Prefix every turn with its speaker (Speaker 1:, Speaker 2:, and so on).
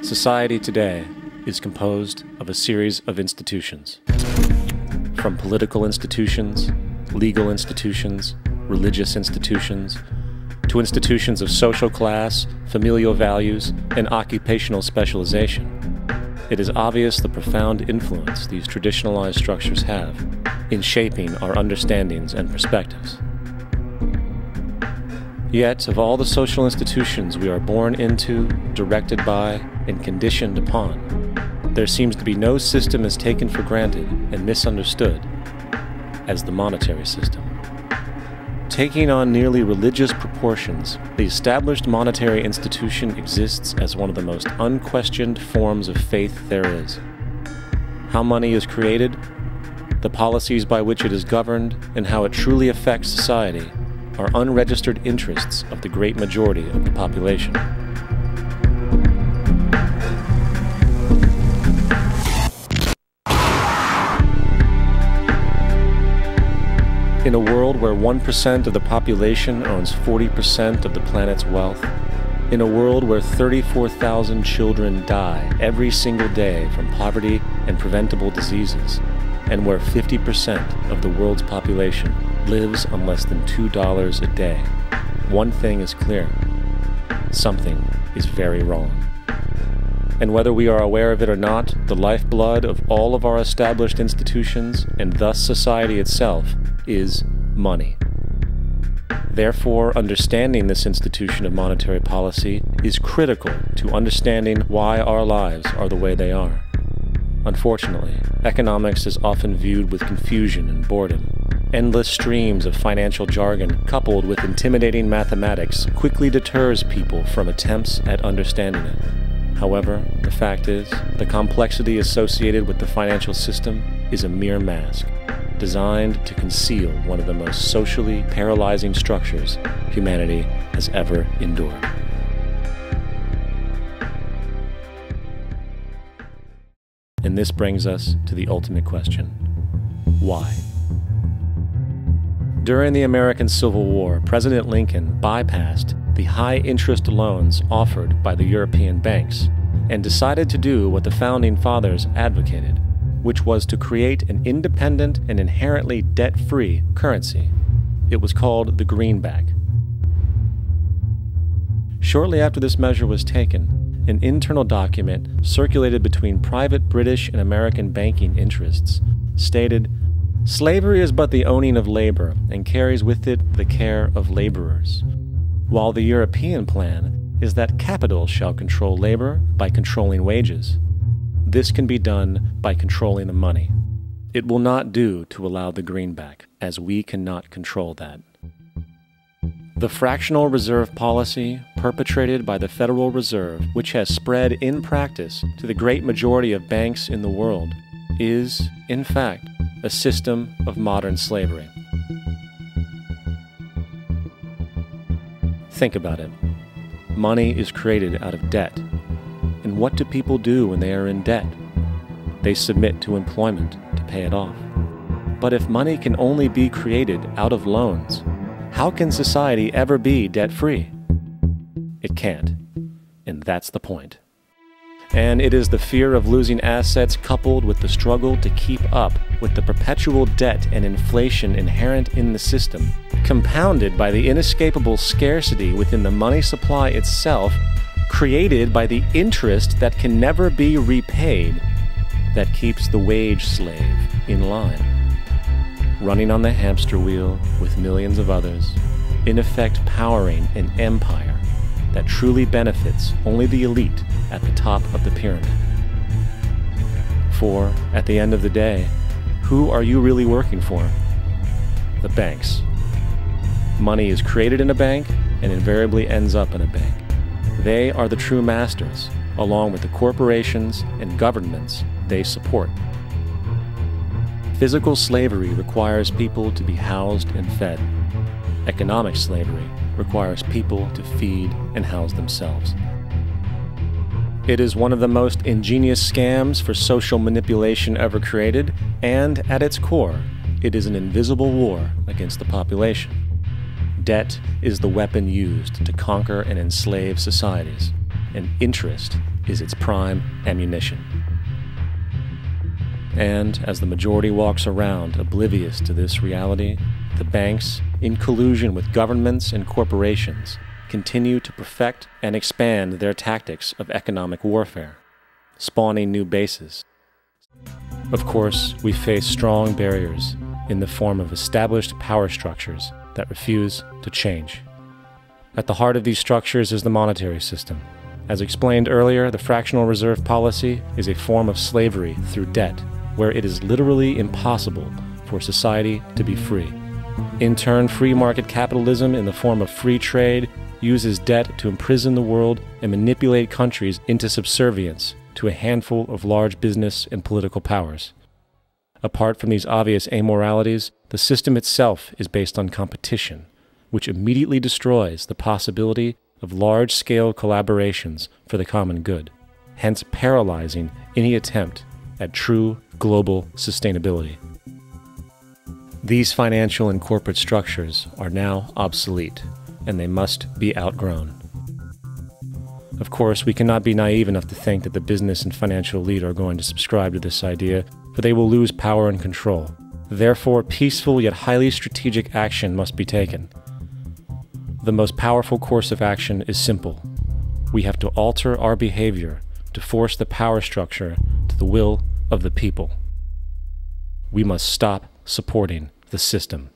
Speaker 1: Society today is composed of a series of institutions. From political institutions, legal institutions, religious institutions, to institutions of social class, familial values, and occupational specialization. It is obvious the profound influence these traditionalized structures have in shaping our understandings and perspectives. Yet, of all the social institutions we are born into, directed by, and conditioned upon, there seems to be no system as taken for granted and misunderstood as the monetary system. Taking on nearly religious proportions, the established monetary institution exists as one of the most unquestioned forms of faith there is. How money is created, the policies by which it is governed, and how it truly affects society are unregistered interests of the great majority of the population. In a world where 1% of the population owns 40% of the planet's wealth, in a world where 34,000 children die every single day from poverty and preventable diseases, and where 50% of the world's population lives on less than $2 a day, one thing is clear: something is very wrong. And whether we are aware of it or not, the lifeblood of all of our established institutions, and thus society itself, is money. Therefore, understanding this institution of monetary policy is critical to understanding why our lives are the way they are. Unfortunately, economics is often viewed with confusion and boredom. Endless streams of financial jargon coupled with intimidating mathematics quickly deters people from attempts at understanding it. However, the fact is, the complexity associated with the financial system is a mere mask, designed to conceal one of the most socially paralyzing structures humanity has ever endured. And this brings us to the ultimate question: why? During the American Civil War, President Lincoln bypassed the high-interest loans offered by the European banks and decided to do what the Founding Fathers advocated, which was to create an independent and inherently debt-free currency. It was called the greenback. Shortly after this measure was taken, an internal document circulated between private British and American banking interests stated, "Slavery is but the owning of labor, and carries with it the care of laborers, while the European plan is that capital shall control labor by controlling wages. This can be done by controlling the money. It will not do to allow the greenback, as we cannot control that." The fractional reserve policy perpetrated by the Federal Reserve, which has spread in practice to the great majority of banks in the world, is, in fact, a system of modern slavery. Think about it. Money is created out of debt. And what do people do when they are in debt? They submit to employment to pay it off. But if money can only be created out of loans, how can society ever be debt-free? It can't. And that's the point. And it is the fear of losing assets coupled with the struggle to keep up with the perpetual debt and inflation inherent in the system, compounded by the inescapable scarcity within the money supply itself, created by the interest that can never be repaid, that keeps the wage slave in line, running on the hamster wheel with millions of others, in effect powering an empire that truly benefits only the elite at the top of the pyramid. For, at the end of the day, who are you really working for? The banks. Money is created in a bank and invariably ends up in a bank. They are the true masters, along with the corporations and governments they support. Physical slavery requires people to be housed and fed. Economic slavery requires people to feed and house themselves. It is one of the most ingenious scams for social manipulation ever created, and at its core, it is an invisible war against the population. Debt is the weapon used to conquer and enslave societies. and interest is its prime ammunition. And as the majority walks around oblivious to this reality, the banks, in collusion with governments and corporations, continue to perfect and expand their tactics of economic warfare, spawning new bases. Of course, we face strong barriers in the form of established power structures that refuse to change. At the heart of these structures is the monetary system. As explained earlier, the fractional reserve policy is a form of slavery through debt, where it is literally impossible for society to be free. In turn, free market capitalism in the form of free trade uses debt to imprison the world and manipulate countries into subservience to a handful of large business and political powers. Apart from these obvious amoralities, the system itself is based on competition, which immediately destroys the possibility of large-scale collaborations for the common good, hence paralyzing any attempt at true global sustainability. These financial and corporate structures are now obsolete, and they must be outgrown. Of course, we cannot be naive enough to think that the business and financial elite are going to subscribe to this idea, for they will lose power and control. Therefore, peaceful yet highly strategic action must be taken. The most powerful course of action is simple. We have to alter our behavior to force the power structure to the will of the people. We must stop supporting the system.